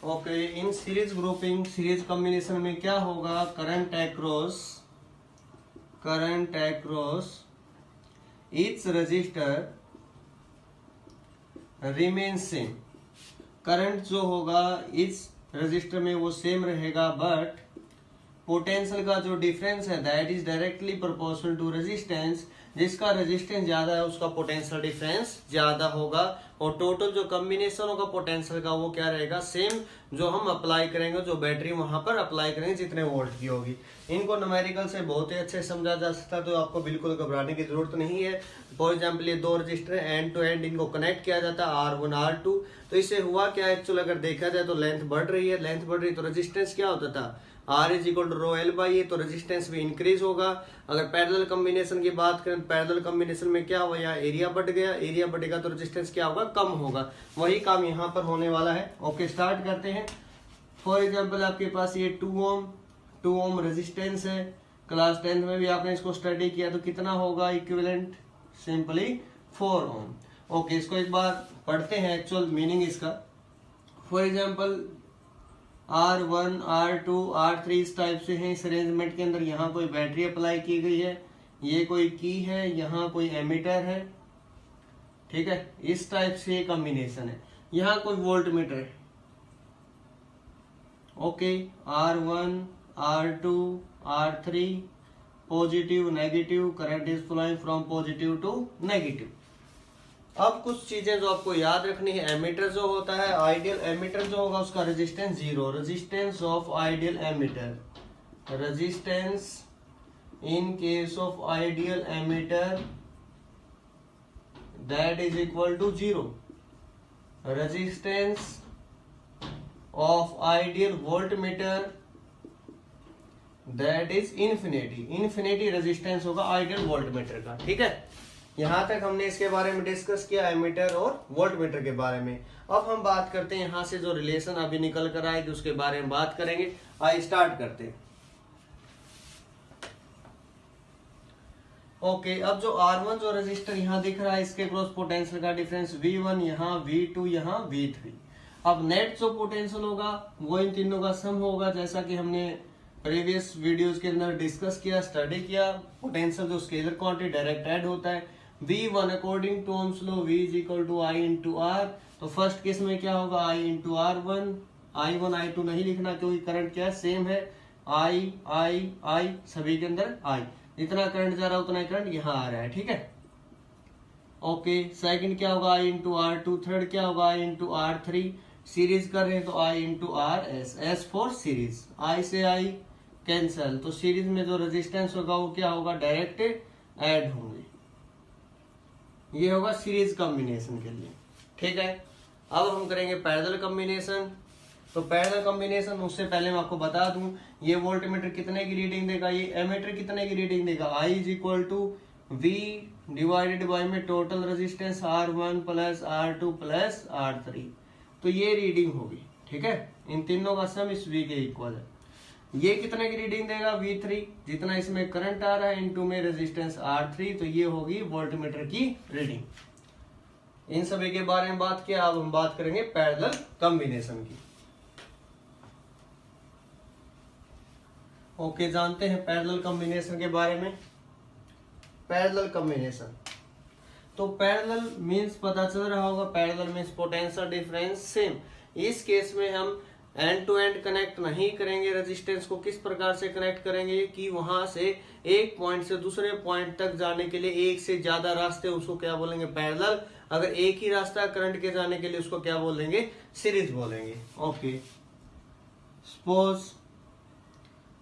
Okay, in series grouping series combination में क्या होगा, current across each resistor remain same. Current जो होगा इस रजिस्टर में वो सेम रहेगा, बट पोटेंशियल का जो डिफरेंस है that is directly proportional to resistance. जिसका रेजिस्टेंस ज्यादा है उसका पोटेंशियल डिफरेंस ज्यादा होगा, और टोटल जो कॉम्बिनेशन होगा पोटेंशियल का वो क्या रहेगा, सेम जो हम अप्लाई करेंगे, जो बैटरी वहां पर अप्लाई करेंगे जितने वोल्ट की होगी। इनको न्यूमेरिकल से बहुत ही अच्छे समझा जा सकता है, तो आपको बिल्कुल घबराने की जरूरत नहीं है। फॉर एग्जाम्पल ये दो रजिस्टर एंड टू एंड, इनको कनेक्ट किया जाता है R1 R2। तो इससे हुआ क्या, एक्चुअल अगर देखा जाए तो लेंथ बढ़ रही है, लेंथ बढ़ रही है तो रेजिस्टेंस क्या होता था, R is equal to rho L by A, तो रेजिस्टेंस भी इंक्रीज होगा। अगर पैरेलल कॉम्बिनेशन की बात करें, पैरेलल कॉम्बिनेशन में क्या हुआ, यहाँ एरिया बढ़ गया, एरिया बढ़ेगा तो रेजिस्टेंस क्या होगा, कम होगा। वही काम यहाँ पर होने वाला है। ओके, स्टार्ट करते हैं। फॉर एग्जाम्पल आपके पास ये 2 ओम रेजिस्टेंस है, क्लास 10th में भी आपने इसको स्टडी किया, तो कितना होगा इक्विवेलेंट, सिंपली 4 ओम। ओके, इसको एक बार पढ़ते हैं एक्चुअल मीनिंग इसका। For example R1 R2 R3 इस टाइप से है इस अरेंजमेंट के अंदर। यहाँ कोई बैटरी अप्लाई की गई है, ये कोई की है, यहाँ कोई एमीटर है, ठीक है, इस टाइप से कॉम्बिनेशन है। यहाँ कोई वोल्ट मीटर है। Okay, R1 R2 R3 positive negative, current is flowing from positive to negative. अब कुछ चीजें जो आपको याद रखनी है, एमीटर जो होता है, आइडियल एमीटर जो होगा उसका resistance 0, resistance of ideal ammeter, resistance in case of ideal ammeter that is equal to 0, resistance of ideal voltmeter that is infinity resistance होगा आइडियल वोल्टमीटर का। ठीक है, यहां तक हमने इसके बारे में डिस्कस किया, एमीटर और वोल्टमीटर के बारे में। अब हम बात करते हैं यहां से जो रिलेशन अभी निकल कर आएगी उसके बारे में बात करेंगे। आइए स्टार्ट करते हैं। ओके, अब जो R1 जो रजिस्टर यहाँ दिख रहा है, इसके क्रॉस पोटेंशियल का डिफरेंस V1 यहाँ, V2 यहाँ, V3। अब नेट जो पोटेंशियल होगा वो इन तीनों का सम होगा, जैसा कि हमने प्रीवियस वीडियोस के अंदर डिस्कस किया, स्टडी किया। पोटेंशियल जो स्केलर क्वांटिटी डायरेक्ट ऐड होता है। V1 according to Ohm's law V is equal to I into R। तो फर्स्ट केस में क्या होगा, I into R1, I1 I2 नहीं लिखना क्योंकि करंट क्या है, सेम है, I सभी के अंदर I। जितना करंट जा रहा है उतना करंट यहाँ आ रहा है। ठीक है, ओके। सेकंड क्या होगा, I इंटू R2। थर्ड क्या होगा, I इंटू R3। सीरीज कर रहे हैं तो I into RS, S for series, I से I कैंसल, तो सीरीज में जो रेजिस्टेंस होगा वो क्या होगा, डायरेक्ट ऐड होंगे। ये होगा सीरीज कॉम्बिनेशन के लिए। ठीक है, अब हम करेंगे पैरेलल कॉम्बिनेशन। तो पैरेलल कॉम्बिनेशन, उससे पहले मैं आपको बता दूं ये वोल्टमीटर कितने की रीडिंग देगा, ये एमीटर कितने की रीडिंग देगा। I is equal to V divided by में total resistance R1 plus R2 plus R3, तो ये रीडिंग होगी। ठीक है, इन तीनों का सम इस V के इक्वल है। ये कितने की रीडिंग देगा, V3, जितना इसमें करंट आ रहा है इनटू में रेजिस्टेंस R3, तो ये होगी वोल्टमीटर की रीडिंग। इन सभी के बारे में बात किया, अब हम बात करेंगे पैरेलल कॉम्बिनेशन की। ओके, जानते हैं पैरेलल कॉम्बिनेशन के बारे में। पैरेलल कॉम्बिनेशन, तो पैरेलल मींस पता चल रहा होगा, parallel means potential difference same. इस केस में हम एंड टू एंड कनेक्ट नहीं करेंगे, रेजिस्टेंस को किस प्रकार से कनेक्ट करेंगे कि वहां से एक पॉइंट से दूसरे पॉइंट तक जाने के लिए एक से ज्यादा रास्ते, उसको क्या बोलेंगे, पैरेलल। अगर एक ही रास्ता करंट के जाने के लिए उसको क्या बोलेंगे, सीरीज बोलेंगे। Okay, suppose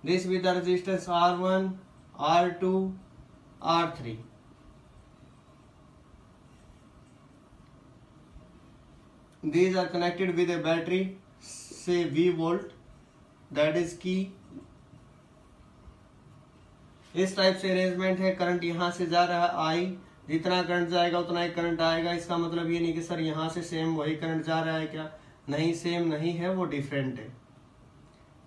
this with the resistance R1 R2 R3। These are connected with a battery, say V volt, that is key। इस टाइप से अरेंजमेंट है। करंट यहाँ से जा रहा है I, जितना करंट जाएगा उतना ही करंट आएगा। इसका मतलब ये नहीं कि सर यहाँ से सेम वही करंट जा रहा है, क्या नहीं, सेम नहीं है, वो डिफरेंट है।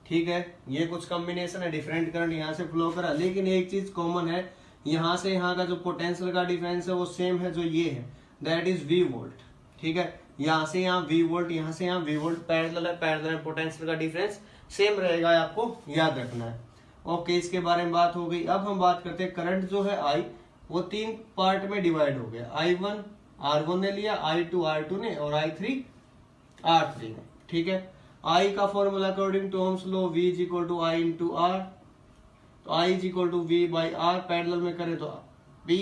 ठीक है, ये कुछ कॉम्बिनेशन है, डिफरेंट करंट यहाँ से फ्लो करा, लेकिन एक चीज कॉमन है, यहाँ से यहाँ का जो पोटेंशियल का डिफरेंस है वो सेम है, जो ये है, दैट इज V वोल्ट। ठीक है, यहाँ से यहाँ V वोल्ट, यहाँ से यहाँ V वोल्ट पैरेलल है, पैरेलल में पोटेंशियल का डिफरेंस सेम रहेगा, आपको याद रखना है। ओके, इसके बारे में बात हो गई। अब हम बात करते हैं करंट जो है I, वो 3 पार्ट में डिवाइड हो गया। I1 R1 ने लिया, I2 R2 ने, और I3 R3 ने। ठीक है, I का formula according to Ohm's law V is equal to I into R, तो I is equal to V by R, parallel में करें तो P,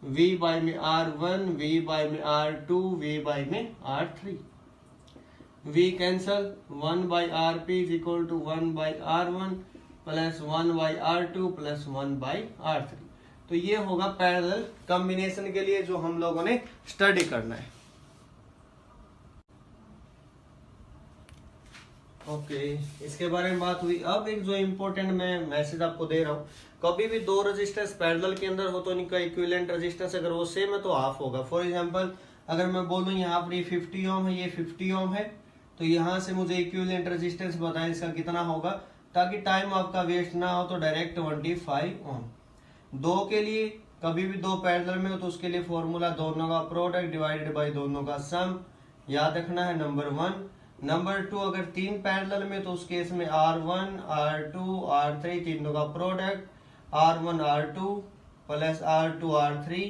V बाई में R1, V बाई में R2, V बाई में R3, V cancel, 1 by RP is equal to 1 by R1 plus 1 by R2 plus 1 by R3। तो ये होगा parallel combination के लिए जो हम लोगों ने स्टडी करना है। ओके, इसके बारे में बात हुई। अब एक जो इम्पोर्टेंट मैं मैसेज आपको दे रहा हूँ, कभी भी दो रेजिस्टेंस पैरेलल के अंदर हो तो इनका इक्विवेलेंट रेजिस्टेंस अगर वो सेम है तो हाफ होगा। फॉर एग्जांपल अगर मैं बोलूँ यहाँ पर ये 50 ओम है, ये 50 ओम है, तो यहाँ से मुझे इक्विवेलेंट रेजिस्टेंस बताएं इसका कितना होगा, ताकि टाइम आपका वेस्ट ना हो। तो डायरेक्ट 25 ओम। दो के लिए कभी भी दो पैरेलल में हो तो उसके लिए फॉर्मूला दोनों का प्रोडक्ट डिवाइडेड बाय दोनों का सम, याद रखना है, नंबर 1। नंबर 2, अगर 3 पैरेलल में तो उस केस में R1 R2 R3 तीनों का product, R1 R2 plus R2 R3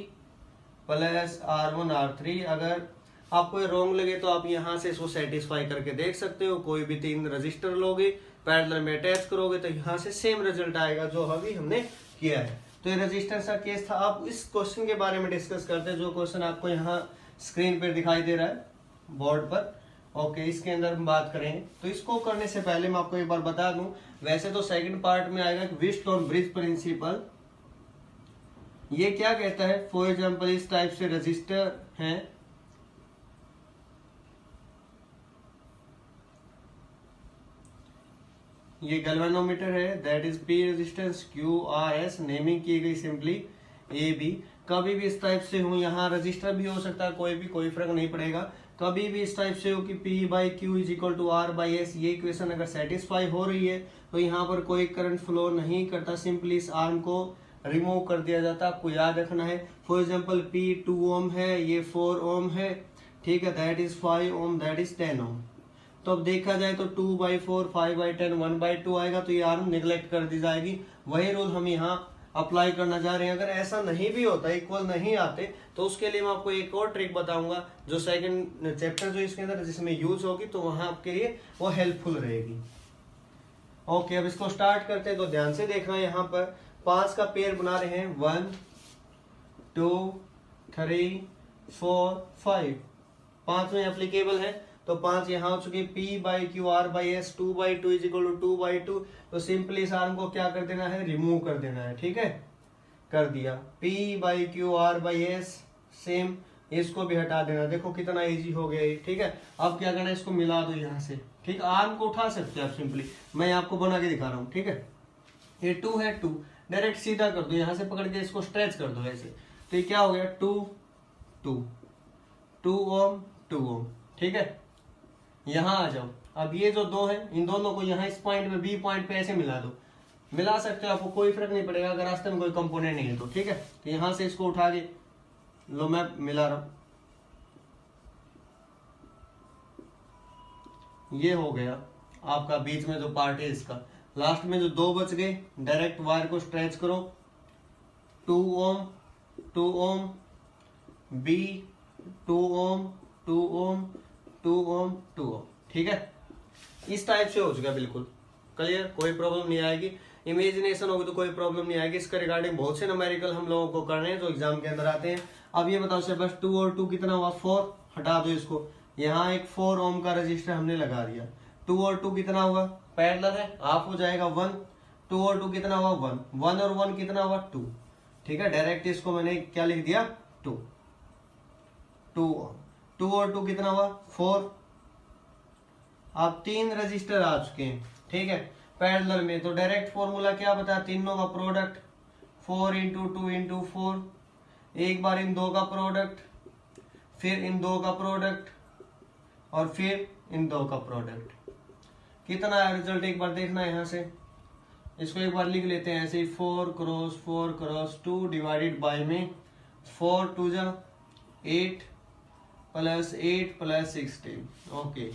plus R1 R3। अगर आपको ये रॉन्ग लगे तो आप यहाँ से इसको सेटिस्फाई करके देख सकते हो। कोई भी 3 रजिस्टर लोगे, पैरेलल में अटैच करोगे तो यहाँ से सेम रिजल्ट आएगा जो अभी हमने किया है। तो ये रजिस्टेंस का केस था। आप इस क्वेश्चन के बारे में डिस्कस करते हैं, जो क्वेश्चन आपको यहाँ स्क्रीन पर दिखाई दे रहा है बोर्ड पर। ओके, इसके अंदर हम बात करेंगे। तो इसको करने से पहले मैं आपको एक बार बता दूं, वैसे तो सेकंड पार्ट में आएगा व्हीटस्टोन ब्रिज प्रिंसिपल। ये क्या कहता है, फॉर एग्जांपल इस टाइप से रजिस्टर हैं, ये गैल्वेनोमीटर है, that is P resistance, Q R S naming की गई सिंपली A B। कभी भी इस टाइप से हूं, यहाँ रजिस्टर भी हो सकता है, कोई फर्क नहीं पड़ेगा। कभी भी इस टाइप से हो कि P by Q is equal to R by S, ये इक्वेशन अगर सेटिस्फाई हो रही है तो यहाँ पर कोई करंट फ्लो नहीं करता, सिंपली इस आर्म को रिमूव कर दिया जाता। आपको याद रखना है, फॉर एग्जाम्पल P 2 ओम है, ये 4 ओम है, ठीक है, that is 5 ohm, that is 10 ohm. तो अब देखा जाए तो 2/4 5/10 1/2 आएगा, तो ये आर्म निगलेक्ट कर दी जाएगी। वही रूल हम यहाँ अप्लाई करना जा रहे हैं। अगर ऐसा नहीं भी होता, इक्वल नहीं आते, तो उसके लिए मैं आपको एक और ट्रिक बताऊंगा जो सेकंड चैप्टर जो इसके अंदर जिसमें यूज होगी, तो वहां आपके लिए वो हेल्पफुल रहेगी। ओके, अब इसको स्टार्ट करते हैं। तो ध्यान से देखना, यहाँ पर 5 का पेयर बना रहे हैं, 1 2 3 4 5, 5 में एप्लीकेबल है। तो 5 यहाँ हो चुके, P by Q R by S 2/2 is equal to 2/2। तो सिंपली इस आर्म को क्या कर देना है, रिमूव कर देना है। ठीक है, कर दिया। P by Q R by S same, इसको भी हटा देना। देखो कितना इजी हो गया ये। ठीक है, अब क्या करना है, इसको मिला दो यहाँ से। ठीक, आर्म को उठा सकते हैं आप सिंपली, मैं आपको बना के दिखा रहा हूँ। ठीक है, ये 2 है, 2 डायरेक्ट सीधा कर दो, यहाँ से पकड़ के इसको स्ट्रेच कर दो ऐसे। तो ये क्या हो गया, 2 2 2 ओम 2 ओम। ठीक है, यहाँ आ जाओ। अब ये जो 2 है, इन दोनों को यहाँ इस पॉइंट पे, बी पॉइंट पे ऐसे मिला दो। मिला सकते हो, आपको कोई फर्क नहीं पड़ेगा अगर रास्ते में कोई कंपोनेंट नहीं है तो। ठीक है, तो यहाँ से इसको उठा के लो, मैं मिला रहा हूं, ये हो गया आपका बीच में जो पार्ट है इसका। लास्ट में जो 2 बच गए, डायरेक्ट वायर को स्ट्रेच करो, 2 ओम 2 ओम, बी 2 ओम 2 ओम 2 ओम 2 ओम। ठीक है, इस टाइप से हो चुका बिल्कुल क्लियर, कोई प्रॉब्लम नहीं आएगी। इमेजिनेशन होगी तो कोई प्रॉब्लम नहीं आएगी। इसके रिगार्डिंग बहुत से न्यूमेरिकल हम लोगों को करने हैं जो एग्जाम के अंदर आते हैं। अब ये बताओ से बस 2 और 2 कितना हुआ, 4, हटा दो इसको। यहाँ एक 4 ओम का रजिस्टर हमने लगा दिया। 2 और 2 कितना हुआ, पैरेलल है, हाफ हो जाएगा 1। 2 और 2 कितना हुआ, 1। 1 और 1 कितना हुआ, 2। ठीक है, डायरेक्ट इसको मैंने क्या लिख दिया, 2 ओम। 2 और 2 कितना हुआ, 4। अब 3 रजिस्टर आ चुके हैं। ठीक है, पैरेलल में, तो डायरेक्ट फॉर्मूला क्या बता, तीनों का प्रोडक्ट 4 इंटू 2 इंटू 4, एक बार इन 2 का प्रोडक्ट, फिर इन 2 का प्रोडक्ट, और फिर इन 2 का प्रोडक्ट। कितना है रिजल्ट, एक बार देखना यहाँ से। इसको एक बार लिख लेते हैं ऐसे ही, 4 क्रॉस 2 डिवाइडेड बाय में 4 2 जा 8 प्लस 8 प्लस 16। ओके,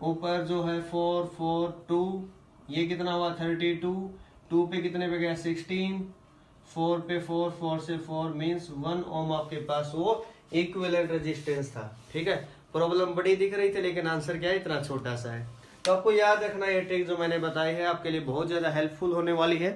ऊपर जो है 4 4 2, ये कितना हुआ 32, 2 पे कितने पे गया 16, 4 पे 4, 4 से 4 मीन्स 1 ओम आपके पास वो इक्विवेलेंट रेजिस्टेंस था। ठीक है, प्रॉब्लम बड़ी दिख रही थी लेकिन आंसर क्या है, इतना छोटा सा है। तो आपको याद रखना ये ट्रिक जो मैंने बताई है आपके लिए बहुत ज्यादा हेल्पफुल होने वाली है।